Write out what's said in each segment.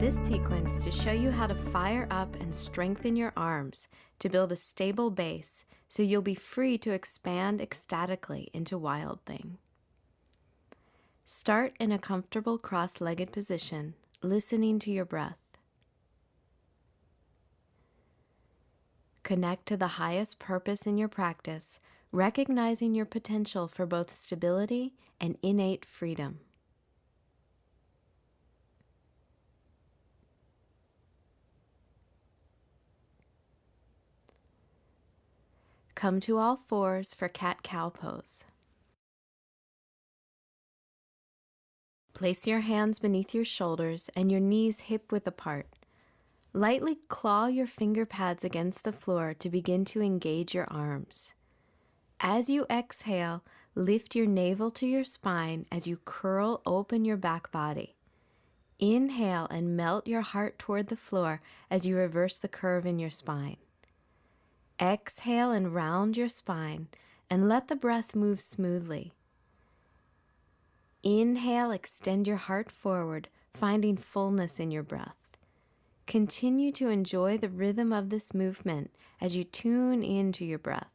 this sequence to show you how to fire up and strengthen your arms to build a stable base so you'll be free to expand ecstatically into Wild Thing. Start in a comfortable cross-legged position, listening to your breath. Connect to the highest purpose in your practice, recognizing your potential for both stability and innate freedom. Come to all fours for cat-cow pose. Place your hands beneath your shoulders and your knees hip-width apart. Lightly claw your finger pads against the floor to begin to engage your arms. As you exhale, lift your navel to your spine as you curl open your back body. Inhale and melt your heart toward the floor as you reverse the curve in your spine. Exhale and round your spine and let the breath move smoothly. Inhale, extend your heart forward, finding fullness in your breath. Continue to enjoy the rhythm of this movement as you tune into your breath.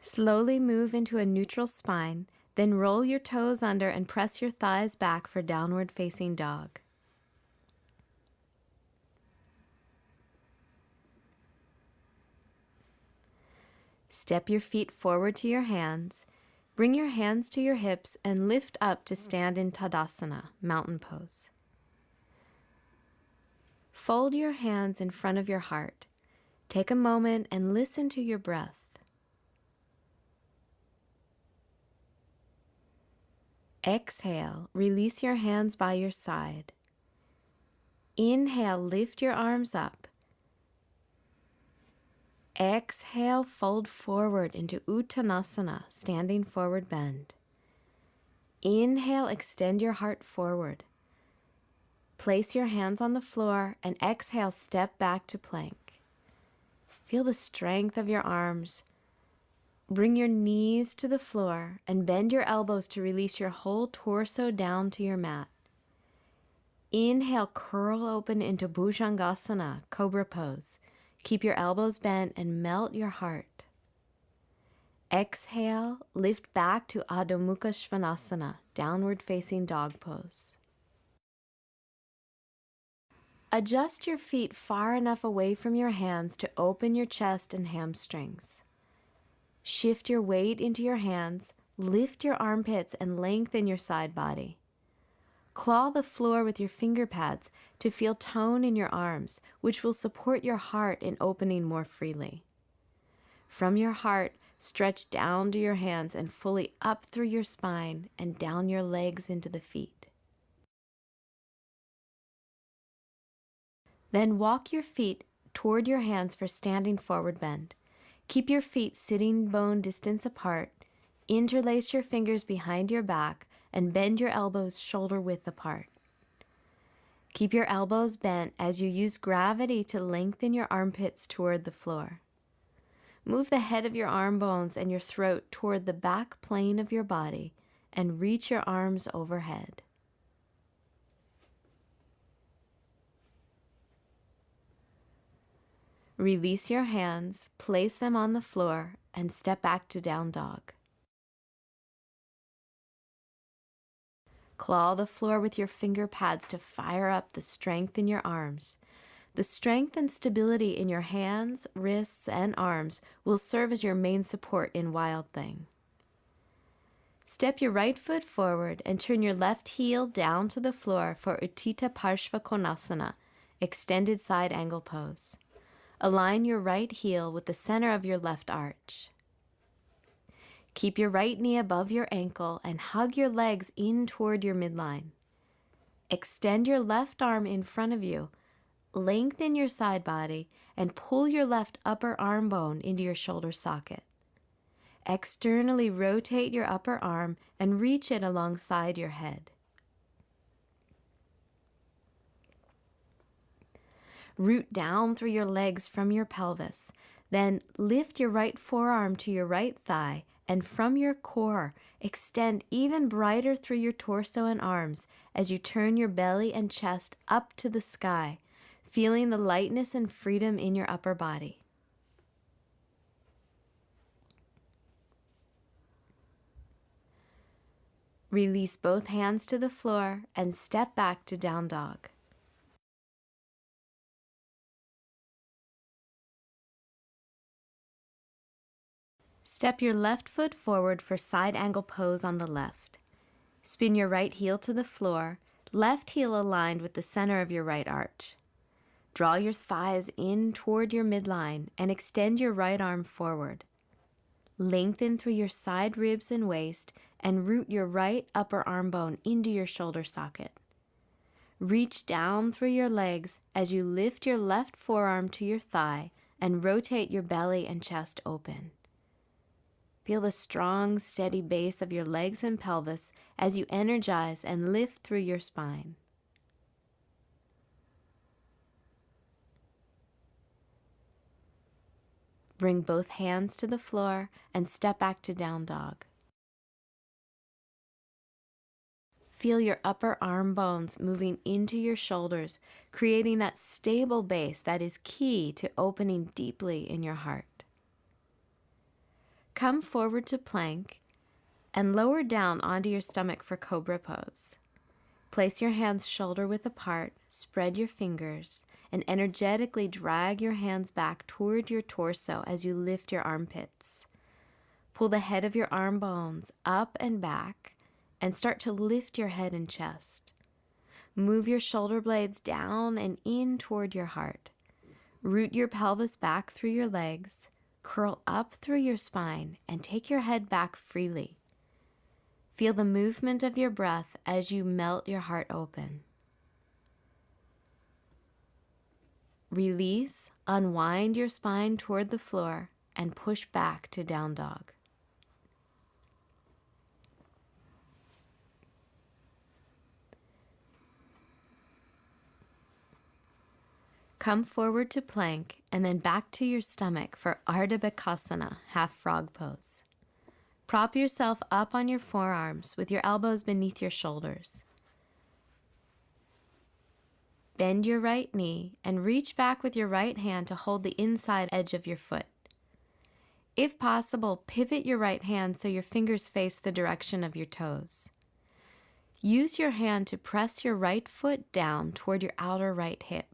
Slowly move into a neutral spine, then roll your toes under and press your thighs back for downward facing dog. Step your feet forward to your hands, bring your hands to your hips and lift up to stand in Tadasana, mountain pose. Fold your hands in front of your heart. Take a moment and listen to your breath. Exhale, release your hands by your side. Inhale, lift your arms up. Exhale, fold forward into Uttanasana, standing forward bend. Inhale, extend your heart forward. Place your hands on the floor and exhale, step back to plank. Feel the strength of your arms. Bring your knees to the floor and bend your elbows to release your whole torso down to your mat. Inhale, curl open into Bhujangasana, cobra pose. Keep your elbows bent and melt your heart. Exhale, lift back to Adho Mukha Svanasana, downward facing dog pose. Adjust your feet far enough away from your hands to open your chest and hamstrings. Shift your weight into your hands, lift your armpits and lengthen your side body. Claw the floor with your finger pads to feel tone in your arms, which will support your heart in opening more freely. From your heart, stretch down to your hands and fully up through your spine and down your legs into the feet. Then walk your feet toward your hands for standing forward bend. Keep your feet sitting bone distance apart, interlace your fingers behind your back, and bend your elbows shoulder width apart. Keep your elbows bent as you use gravity to lengthen your armpits toward the floor. Move the head of your arm bones and your throat toward the back plane of your body and reach your arms overhead. Release your hands, place them on the floor, and step back to down dog. Claw the floor with your finger pads to fire up the strength in your arms. The strength and stability in your hands, wrists, and arms will serve as your main support in Wild Thing. Step your right foot forward and turn your left heel down to the floor for Uttita Parshva Konasana, extended side angle pose. Align your right heel with the center of your left arch. Keep your right knee above your ankle and hug your legs in toward your midline. Extend your left arm in front of you, lengthen your side body, and pull your left upper arm bone into your shoulder socket. Externally rotate your upper arm and reach it alongside your head. Root down through your legs from your pelvis. Then lift your right forearm to your right thigh, and from your core, extend even brighter through your torso and arms as you turn your belly and chest up to the sky, feeling the lightness and freedom in your upper body. Release both hands to the floor and step back to down dog. Step your left foot forward for side angle pose on the left. Spin your right heel to the floor, left heel aligned with the center of your right arch. Draw your thighs in toward your midline and extend your right arm forward. Lengthen through your side ribs and waist and root your right upper arm bone into your shoulder socket. Reach down through your legs as you lift your left forearm to your thigh and rotate your belly and chest open. Feel the strong, steady base of your legs and pelvis as you energize and lift through your spine. Bring both hands to the floor and step back to down dog. Feel your upper arm bones moving into your shoulders, creating that stable base that is key to opening deeply in your heart. Come forward to plank and lower down onto your stomach for cobra pose. Place your hands shoulder width apart, spread your fingers, and energetically drag your hands back toward your torso as you lift your armpits. Pull the head of your arm bones up and back and start to lift your head and chest. Move your shoulder blades down and in toward your heart. Root your pelvis back through your legs, curl up through your spine, and take your head back freely. Feel the movement of your breath as you melt your heart open. Release, unwind your spine toward the floor, and push back to down dog. Come forward to plank and then back to your stomach for Ardha Bhakasana, half frog pose. Prop yourself up on your forearms with your elbows beneath your shoulders. Bend your right knee and reach back with your right hand to hold the inside edge of your foot. If possible, pivot your right hand so your fingers face the direction of your toes. Use your hand to press your right foot down toward your outer right hip.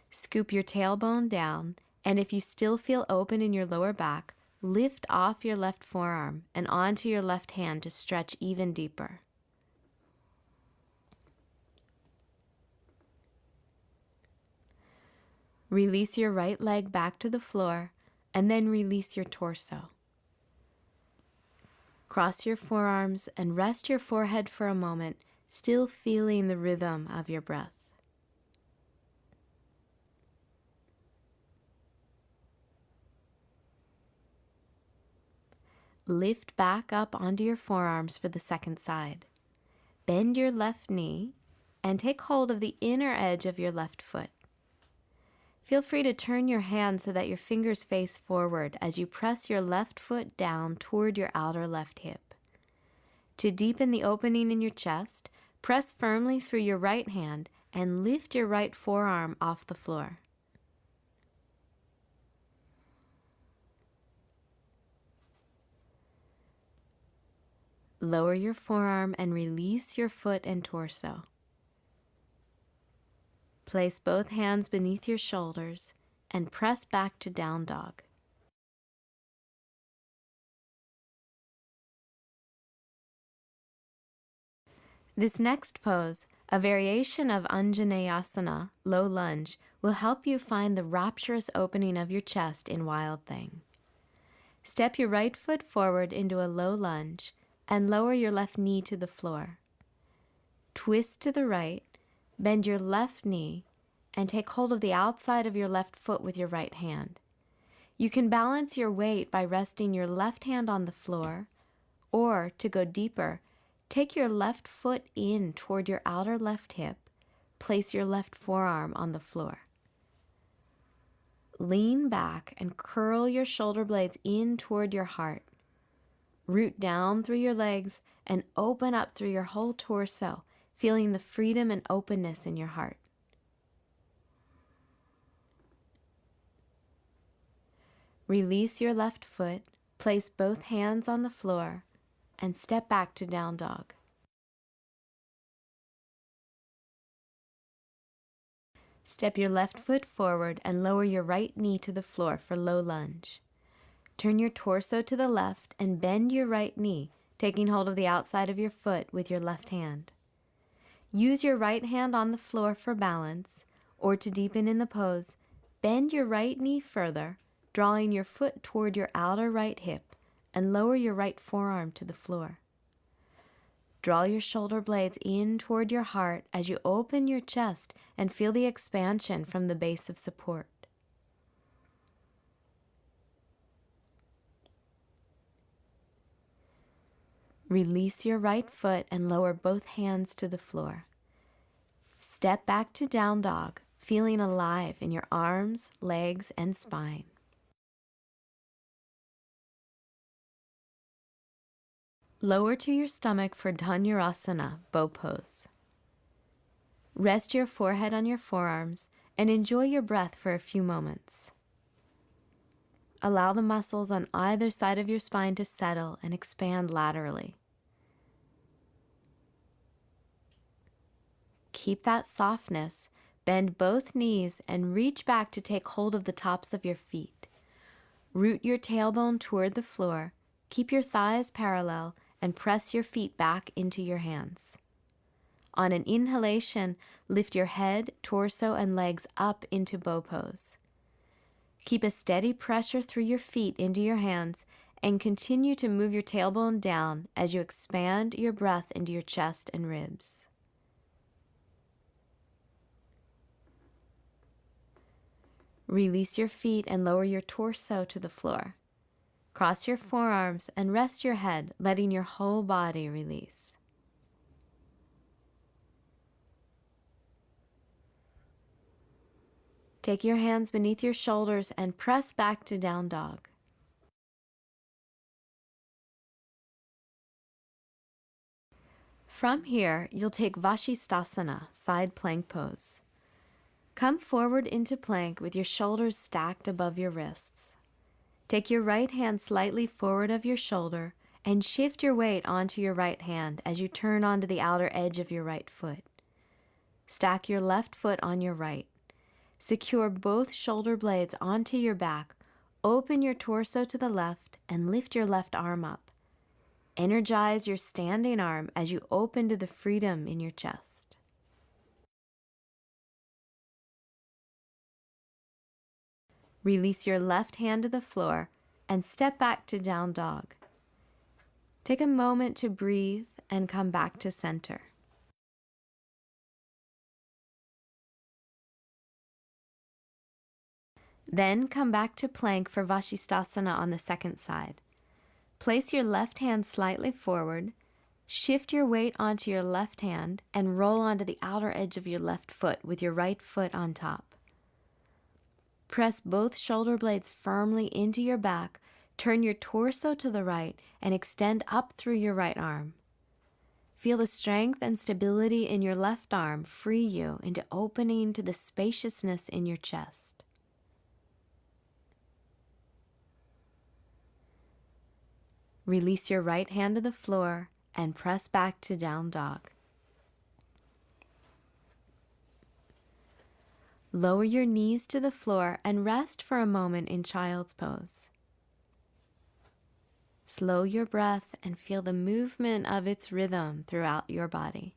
Scoop your tailbone down, and if you still feel open in your lower back, lift off your left forearm and onto your left hand to stretch even deeper. Release your right leg back to the floor, and then release your torso. Cross your forearms and rest your forehead for a moment, still feeling the rhythm of your breath. Lift back up onto your forearms for the second side. Bend your left knee and take hold of the inner edge of your left foot. Feel free to turn your hand so that your fingers face forward as you press your left foot down toward your outer left hip. To deepen the opening in your chest, press firmly through your right hand and lift your right forearm off the floor. Lower your forearm and release your foot and torso. Place both hands beneath your shoulders and press back to down dog. This next pose, a variation of Anjaneyasana, low lunge, will help you find the rapturous opening of your chest in Wild Thing. Step your right foot forward into a low lunge and lower your left knee to the floor. Twist to the right, bend your left knee, and take hold of the outside of your left foot with your right hand. You can balance your weight by resting your left hand on the floor, or to go deeper, take your left foot in toward your outer left hip, place your left forearm on the floor. Lean back and curl your shoulder blades in toward your heart. Root down through your legs and open up through your whole torso, feeling the freedom and openness in your heart. Release your left foot, place both hands on the floor, and step back to down dog. Step your left foot forward and lower your right knee to the floor for low lunge. Turn your torso to the left and bend your right knee, taking hold of the outside of your foot with your left hand. Use your right hand on the floor for balance, or to deepen in the pose, bend your right knee further, drawing your foot toward your outer right hip, and lower your right forearm to the floor. Draw your shoulder blades in toward your heart as you open your chest and feel the expansion from the base of support. Release your right foot and lower both hands to the floor. Step back to down dog, feeling alive in your arms, legs, and spine. Lower to your stomach for Dhanurasana, bow pose. Rest your forehead on your forearms and enjoy your breath for a few moments. Allow the muscles on either side of your spine to settle and expand laterally. Keep that softness, bend both knees and reach back to take hold of the tops of your feet. Root your tailbone toward the floor, keep your thighs parallel, and press your feet back into your hands. On an inhalation, lift your head, torso, and legs up into bow pose. Keep a steady pressure through your feet into your hands and continue to move your tailbone down as you expand your breath into your chest and ribs. Release your feet and lower your torso to the floor. Cross your forearms and rest your head, letting your whole body release. Take your hands beneath your shoulders and press back to down dog. From here, you'll take Vashisthasana, side plank pose. Come forward into plank with your shoulders stacked above your wrists. Take your right hand slightly forward of your shoulder and shift your weight onto your right hand as you turn onto the outer edge of your right foot. Stack your left foot on your right. Secure both shoulder blades onto your back, open your torso to the left, and lift your left arm up. Energize your standing arm as you open to the freedom in your chest. Release your left hand to the floor and step back to down dog. Take a moment to breathe and come back to center. Then come back to plank for Vashisthasana on the second side. Place your left hand slightly forward, shift your weight onto your left hand, and roll onto the outer edge of your left foot with your right foot on top. Press both shoulder blades firmly into your back, turn your torso to the right, and extend up through your right arm. Feel the strength and stability in your left arm free you into opening to the spaciousness in your chest. Release your right hand to the floor and press back to down dog. Lower your knees to the floor and rest for a moment in child's pose. Slow your breath and feel the movement of its rhythm throughout your body.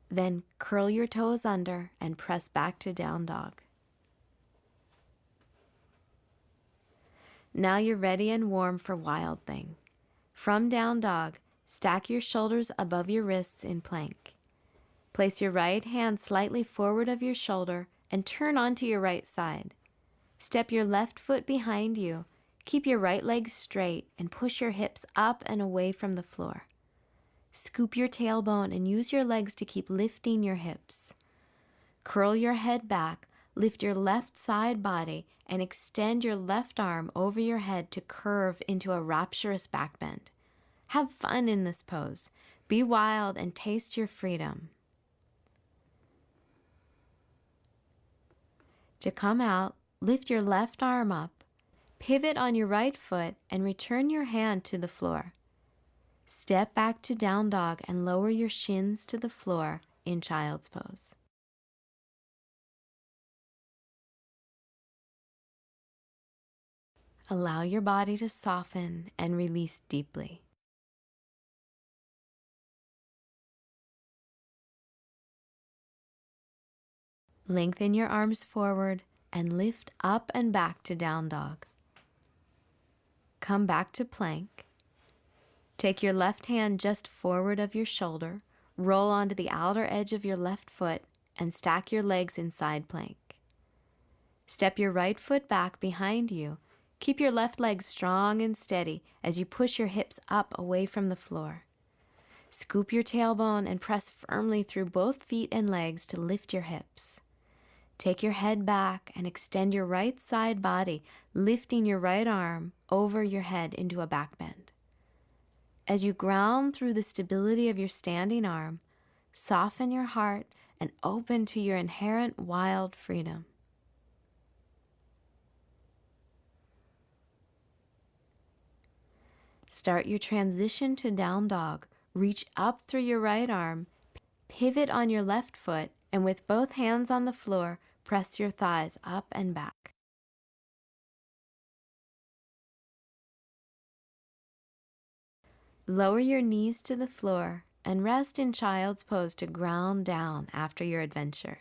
Then curl your toes under and press back to down dog. Now you're ready and warm for Wild Thing. From down dog, stack your shoulders above your wrists in plank. Place your right hand slightly forward of your shoulder and turn onto your right side. Step your left foot behind you, Keep your right leg straight and push your hips up and away from the floor. Scoop your tailbone and use your legs to keep lifting your hips. Curl your head back, lift your left side body, and extend your left arm over your head to curve into a rapturous back bend. Have fun in this pose. Be wild and taste your freedom. To come out, lift your left arm up, pivot on your right foot, and return your hand to the floor. Step back to down dog and lower your shins to the floor in child's pose. Allow your body to soften and release deeply. Lengthen your arms forward and lift up and back to down dog. Come back to plank. Take your left hand just forward of your shoulder, roll onto the outer edge of your left foot, and stack your legs in side plank. Step your right foot back behind you. Keep your left leg strong and steady as you push your hips up away from the floor. Scoop your tailbone and press firmly through both feet and legs to lift your hips. Take your head back and extend your right side body, lifting your right arm over your head into a back bend. As you ground through the stability of your standing arm, soften your heart and open to your inherent wild freedom. Start your transition to down dog. Reach up through your right arm, pivot on your left foot, and with both hands on the floor, press your thighs up and back. Lower your knees to the floor and rest in child's pose to ground down after your adventure.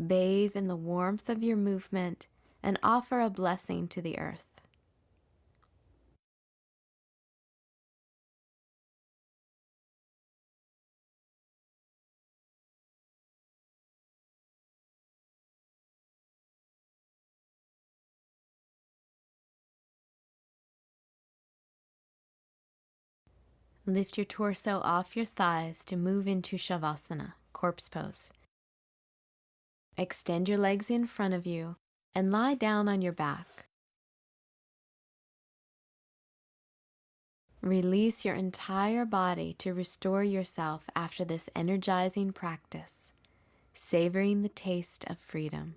Bathe in the warmth of your movement and offer a blessing to the earth. Lift your torso off your thighs to move into Shavasana, corpse pose. Extend your legs in front of you and lie down on your back. Release your entire body to restore yourself after this energizing practice, savoring the taste of freedom.